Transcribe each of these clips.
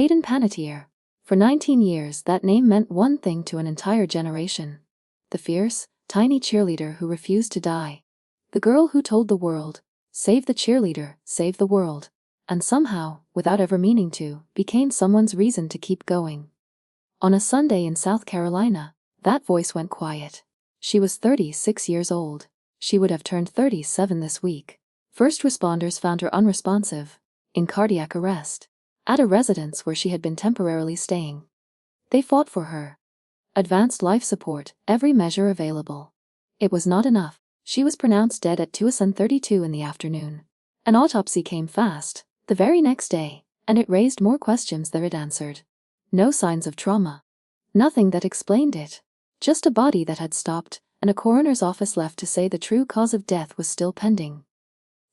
Hayden Panettiere. For 19 years that name meant one thing to an entire generation. The fierce, tiny cheerleader who refused to die. The girl who told the world, "Save the cheerleader, save the world." And somehow, without ever meaning to, became someone's reason to keep going. On a Sunday in South Carolina, that voice went quiet. She was 36 years old. She would have turned 37 this week. First responders found her unresponsive, in cardiac arrest, at a residence where she had been temporarily staying. They fought for her. Advanced life support, every measure available. It was not enough. She was pronounced dead at 2:32 in the afternoon. An autopsy came fast, the very next day, and it raised more questions than it answered. No signs of trauma. Nothing that explained it. Just a body that had stopped, and a coroner's office left to say the true cause of death was still pending.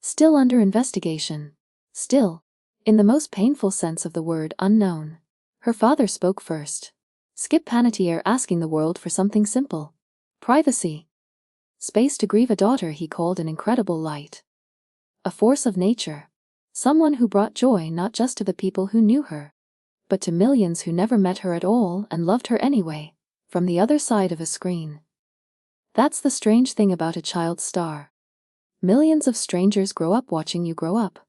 Still under investigation. Still, in the most painful sense of the word, unknown. Her father spoke first. Skip Panettiere, asking the world for something simple. Privacy. Space to grieve a daughter he called an incredible light. A force of nature. Someone who brought joy not just to the people who knew her, but to millions who never met her at all and loved her anyway, from the other side of a screen. That's the strange thing about a child star. Millions of strangers grow up watching you grow up,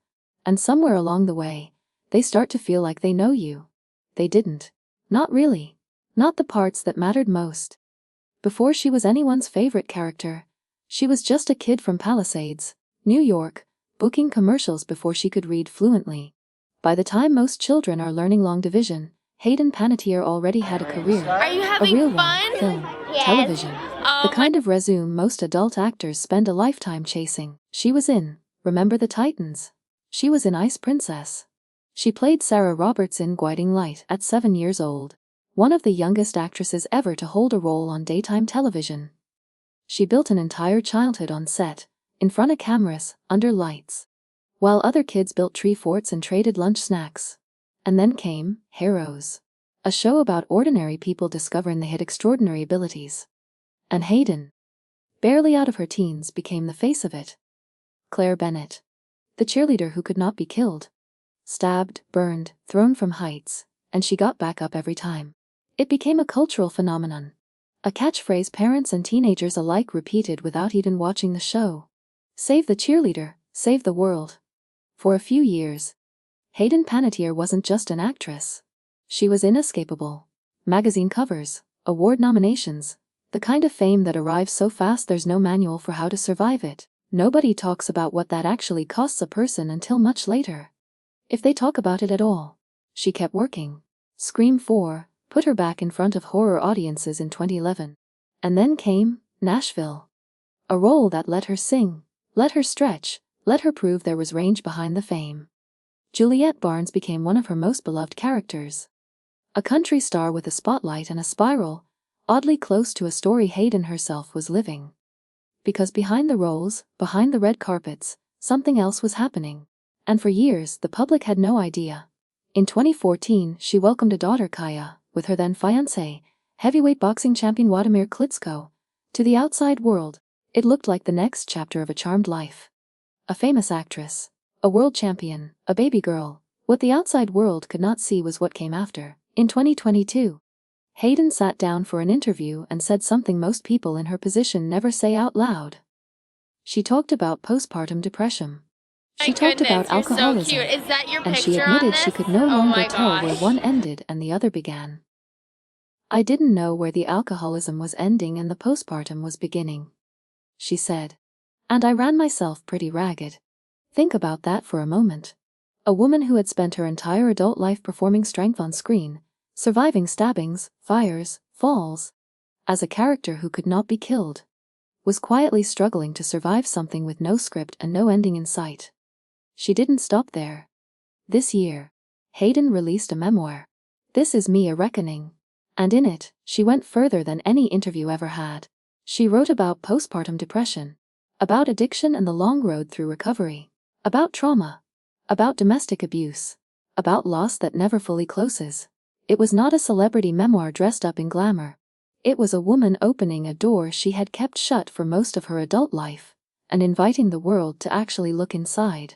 and somewhere along the way, they start to feel like they know you. They didn't. Not really. Not the parts that mattered most. Before she was anyone's favorite character, she was just a kid from Palisades, New York, booking commercials before she could read fluently. By the time most children are learning long division, Hayden Panettiere already had a career. Are you A having real fun? one, film, Yes. television. The kind of resume most adult actors spend a lifetime chasing. She was in Remember the Titans. She was in Ice Princess. She played Sarah Roberts in Guiding Light at 7 years old. One of the youngest actresses ever to hold a role on daytime television. She built an entire childhood on set, in front of cameras, under lights. While other kids built tree forts and traded lunch snacks. And then came Heroes. A show about ordinary people discovering they had extraordinary abilities. And Hayden, barely out of her teens, became the face of it. Claire Bennet. The cheerleader who could not be killed. Stabbed, burned, thrown from heights, and she got back up every time. It became a cultural phenomenon. A catchphrase parents and teenagers alike repeated without even watching the show. Save the cheerleader, save the world. For a few years, Hayden Panettiere wasn't just an actress. She was inescapable. Magazine covers, award nominations, the kind of fame that arrives so fast there's no manual for how to survive it. Nobody talks about what that actually costs a person until much later. If they talk about it at all. She kept working. Scream 4 put her back in front of horror audiences in 2011. And then came Nashville. A role that let her sing, let her stretch, let her prove there was range behind the fame. Juliet Barnes became one of her most beloved characters. A country star with a spotlight and a spiral, oddly close to a story Hayden herself was living. Because behind the roles, behind the red carpets, something else was happening. And for years the public had no idea. In 2014 she welcomed a daughter, Kaya, with her then fiancé, heavyweight boxing champion Wladimir Klitschko. To the outside world, it looked like the next chapter of a charmed life. A famous actress, a world champion, a baby girl. What the outside world could not see was what came after. In 2022, Hayden sat down for an interview and said something most people in her position never say out loud. She talked about postpartum depression. She talked about alcoholism, so cute. Is that your and she picture on admitted this? she could no Oh longer my tell where gosh. one ended and the other began. I didn't know where the alcoholism was ending and the postpartum was beginning, she said. And I ran myself pretty ragged. Think about that for a moment. A woman who had spent her entire adult life performing strength on screen, surviving stabbings, fires, falls, as a character who could not be killed, was quietly struggling to survive something with no script and no ending in sight. She didn't stop there. This year, Hayden released a memoir. This Is Me, A Reckoning. And in it, she went further than any interview ever had. She wrote about postpartum depression, about addiction and the long road through recovery, about trauma, about domestic abuse, about loss that never fully closes. It was not a celebrity memoir dressed up in glamour. It was a woman opening a door she had kept shut for most of her adult life, and inviting the world to actually look inside.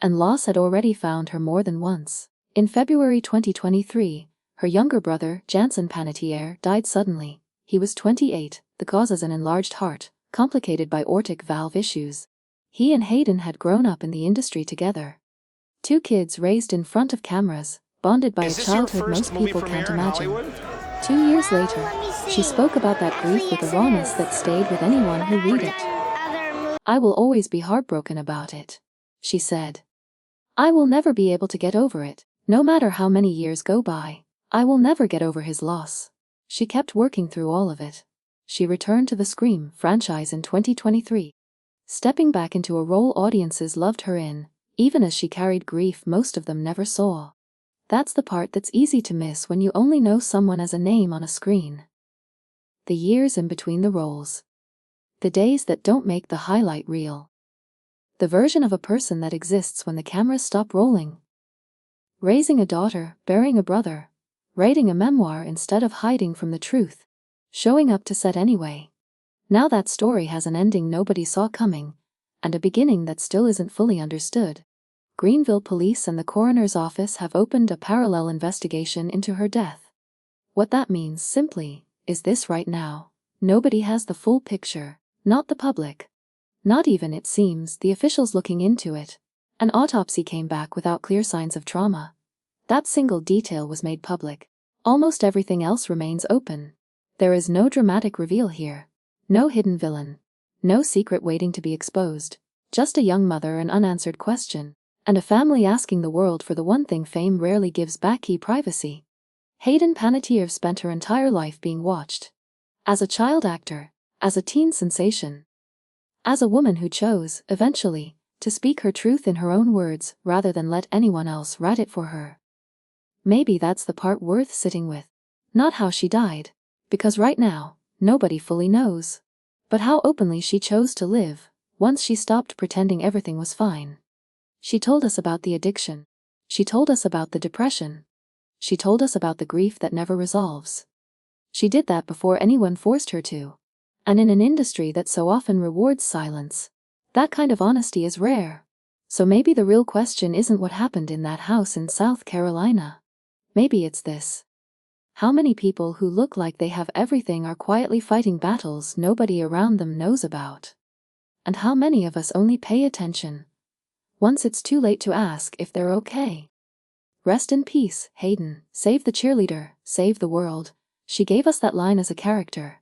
And loss had already found her more than once. In February 2023, her younger brother, Jansen Panettiere, died suddenly. He was 28, the cause is an enlarged heart, complicated by aortic valve issues. He and Hayden had grown up in the industry together. Two kids raised in front of cameras, bonded by a childhood most people can't imagine. 2 years later, she spoke about that grief with a rawness that stayed with anyone who read it. "I will always be heartbroken about it," she said. "I will never be able to get over it, no matter how many years go by. I will never get over his loss." She kept working through all of it. She returned to the Scream franchise in 2023, stepping back into a role audiences loved her in, even as she carried grief most of them never saw. That's the part that's easy to miss when you only know someone as a name on a screen. The years in between the roles. The days that don't make the highlight reel. The version of a person that exists when the cameras stop rolling. Raising a daughter, burying a brother, writing a memoir instead of hiding from the truth, showing up to set anyway. Now that story has an ending nobody saw coming, and a beginning that still isn't fully understood. Greenville police and the coroner's office have opened a parallel investigation into her death. What that means simply is this: right now, nobody has the full picture, not the public. Not even, it seems, the officials looking into it. An autopsy came back without clear signs of trauma. That single detail was made public. Almost everything else remains open. There is no dramatic reveal here. No hidden villain. No secret waiting to be exposed. Just a young mother, an unanswered question, and a family asking the world for the one thing fame rarely gives back: key privacy. Hayden Panettiere spent her entire life being watched. As a child actor, as a teen sensation, as a woman who chose, eventually, to speak her truth in her own words rather than let anyone else write it for her. Maybe that's the part worth sitting with. Not how she died, because right now, nobody fully knows. But how openly she chose to live, once she stopped pretending everything was fine. She told us about the addiction. She told us about the depression. She told us about the grief that never resolves. She did that before anyone forced her to. And in an industry that so often rewards silence, that kind of honesty is rare. So maybe the real question isn't what happened in that house in South Carolina. Maybe it's this: how many people who look like they have everything are quietly fighting battles nobody around them knows about? And how many of us only pay attention once it's too late to ask if they're okay? Rest in peace, Hayden. Save the cheerleader, save the world. She gave us that line as a character.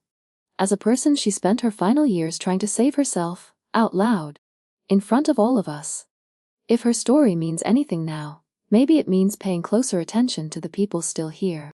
As a person, she spent her final years trying to save herself, out loud, in front of all of us. If her story means anything now, maybe it means paying closer attention to the people still here.